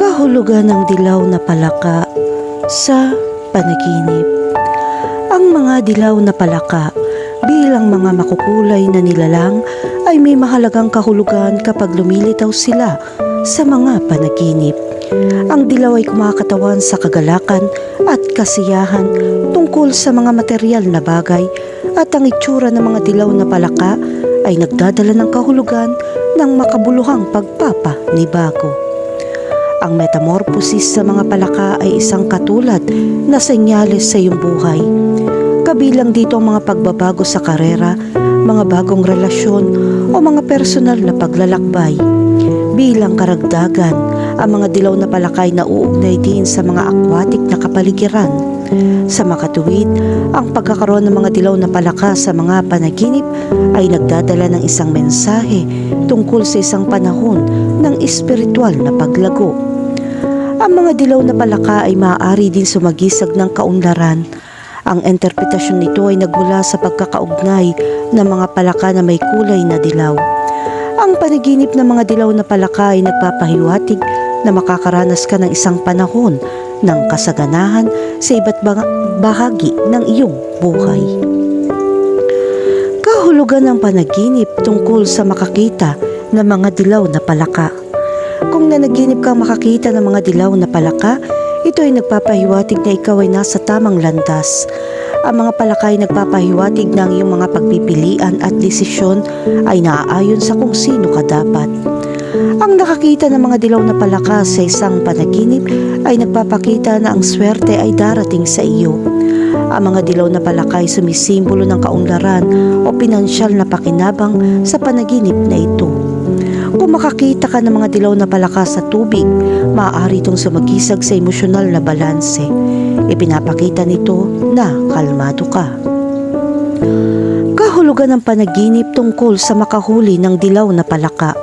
Kahulugan ng dilaw na palaka sa panaginip. Ang mga dilaw na palaka bilang mga makukulay na nilalang ay may mahalagang kahulugan kapag lumilitaw sila sa mga panaginip. Ang dilaw ay kumakatawan sa kagalakan at kasiyahan tungkol sa mga material na bagay, at ang itsura ng mga dilaw na palaka ay nagdadala ng kahulugan ng makabuluhang pagpapanibago. Ang metamorphosis sa mga palaka ay isang katulad na senyales sa iyong buhay. Kabilang dito ang mga pagbabago sa karera, mga bagong relasyon o mga personal na paglalakbay. Bilang karagdagan, ang mga dilaw na palaka ay nauugnay din sa mga aquatic na kapaligiran. Sa makatuwid, ang pagkakaroon ng mga dilaw na palaka sa mga panaginip ay nagdadala ng isang mensahe tungkol sa isang panahon ng espiritual na paglago. Ang mga dilaw na palaka ay maaari din sumagisag ng kaunlaran. Ang interpretasyon nito ay nagmula sa pagkakaugnay ng mga palaka na may kulay na dilaw. Ang panaginip ng mga dilaw na palaka ay nagpapahiwatig na makakaranas ka ng isang panahon ng kasaganahan sa iba't bahagi ng iyong buhay. Kahulugan ng panaginip tungkol sa makakita ng mga dilaw na palaka. Kung nanaginip kang makakita ng mga dilaw na palaka, ito ay nagpapahiwatig na ikaw ay nasa tamang landas. Ang mga palaka ay nagpapahiwatig na ang iyong mga pagpipilian at desisyon ay naaayon sa kung sino ka dapat. Ang nakakita ng mga dilaw na palaka sa isang panaginip ay nagpapakita na ang swerte ay darating sa iyo. Ang mga dilaw na palaka ay sumisimbolo ng kaunlaran o pinansyal na pakinabang sa panaginip na ito. Kung makakita ka ng mga dilaw na palaka sa tubig, maaari itong sumagisag sa emosyonal na balanse. Ipinapakita nito na kalmado ka. Kahulugan ng panaginip tungkol sa makahuli ng dilaw na palaka.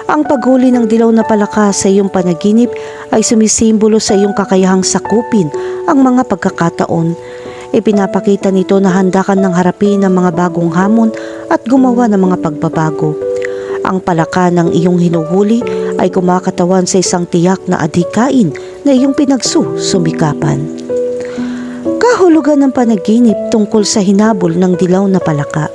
Ang paghuli ng dilaw na palaka sa iyong panaginip ay sumisimbolo sa iyong kakayahang sakupin ang mga pagkakataon. Ipinapakita nito na handa ka ng harapin ang mga bagong hamon at gumawa ng mga pagbabago. Ang palaka ng iyong hinuhuli ay kumakatawan sa isang tiyak na adhikain na iyong pinagsusumikapan. Kahulugan ng panaginip tungkol sa hinabol ng dilaw na palaka.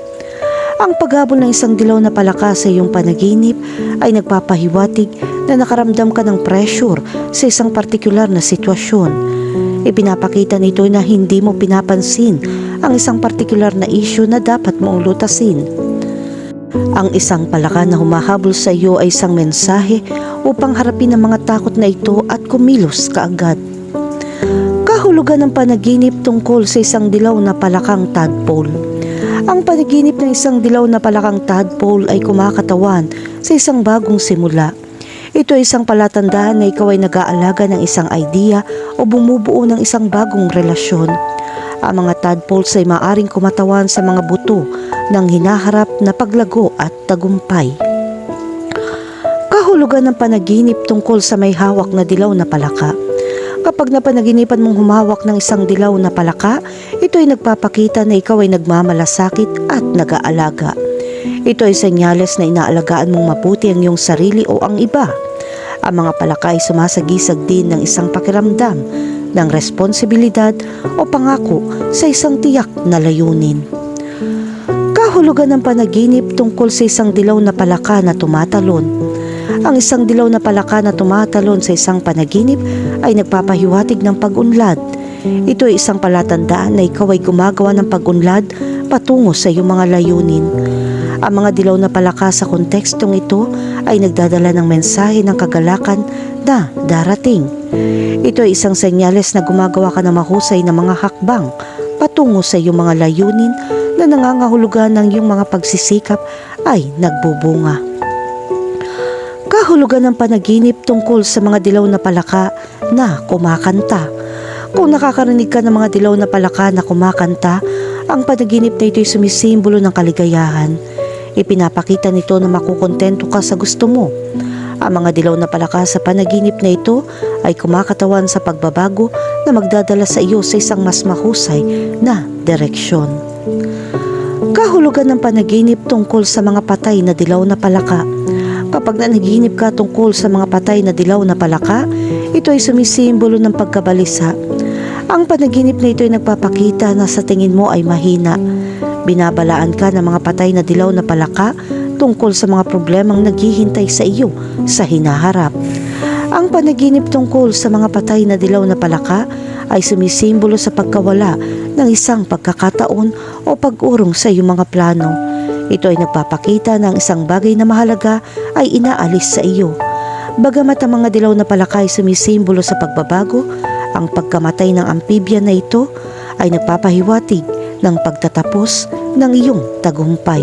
Ang paghabol ng isang dilaw na palaka sa iyong panaginip ay nagpapahiwatig na nakaramdam ka ng pressure sa isang partikular na sitwasyon. Ipinapakita nito na hindi mo pinapansin ang isang partikular na issue na dapat mong lutasin. Ang isang palaka na humahabol sa iyo ay isang mensahe upang harapin ang mga takot na ito at kumilos kaagad. Kahulugan ng panaginip tungkol sa isang dilaw na palakang tadpole. Ang panaginip ng isang dilaw na palakang tadpole ay kumakatawan sa isang bagong simula. Ito ay isang palatandaan na ikaw ay nag-aalaga ng isang idea o bumubuo ng isang bagong relasyon. Ang mga tadpoles ay maaring kumatawan sa mga buto ng hinaharap na paglago at tagumpay. Kahulugan ng panaginip tungkol sa may hawak na dilaw na palaka. Kapag napanaginipan mong humawak ng isang dilaw na palaka, ito ay nagpapakita na ikaw ay nagmamalasakit at nag-aalaga. Ito ay senyales na inaalagaan mong mabuti ang iyong sarili o ang iba. Ang mga palaka ay sumasagisag din ng isang pakiramdam ng responsibilidad o pangako sa isang tiyak na layunin. Kahulugan ng panaginip tungkol sa isang dilaw na palaka na tumatalon. Ang isang dilaw na palaka na tumatalon sa isang panaginip ay nagpapahiwatig ng pag-unlad. Ito ay isang palatandaan na ikaw ay gumagawa ng pag-unlad patungo sa iyong mga layunin. Ang mga dilaw na palaka sa kontekstong ito ay nagdadala ng mensahe ng kagalakan na darating. Ito ay isang senyales na gumagawa ka ng mahusay na mga hakbang patungo sa iyong mga layunin na nangangahulugan ng iyong mga pagsisikap ay nagbubunga. Kahulugan ng panaginip tungkol sa mga dilaw na palaka na kumakanta. Kung nakakarinig ka ng mga dilaw na palaka na kumakanta, ang panaginip na ito ay sumisimbolo ng kaligayahan. Ipinapakita nito na makukontento ka sa gusto mo. Ang mga dilaw na palaka sa panaginip na ito ay kumakatawan sa pagbabago na magdadala sa iyo sa isang mas mahusay na direksyon. Kahulugan ng panaginip tungkol sa mga patay na dilaw na palaka. Kapag nanaginip ka tungkol sa mga patay na dilaw na palaka, ito ay sumisimbolo ng pagkabalisa. Ang panaginip na ito ay nagpapakita na sa tingin mo ay mahina. Binabalaan ka ng mga patay na dilaw na palaka tungkol sa mga problemang naghihintay sa iyo sa hinaharap. Ang panaginip tungkol sa mga patay na dilaw na palaka ay sumisimbolo sa pagkawala ng isang pagkakataon o pag-urong sa iyong mga plano. Ito ay nagpapakita ng isang bagay na mahalaga ay inaalis sa iyo. Bagamat ang mga dilaw na palaka ay sumisimbolo sa pagbabago, ang pagkamatay ng amphibian na ito ay nagpapahiwatig ng pagtatapos ng iyong tagumpay.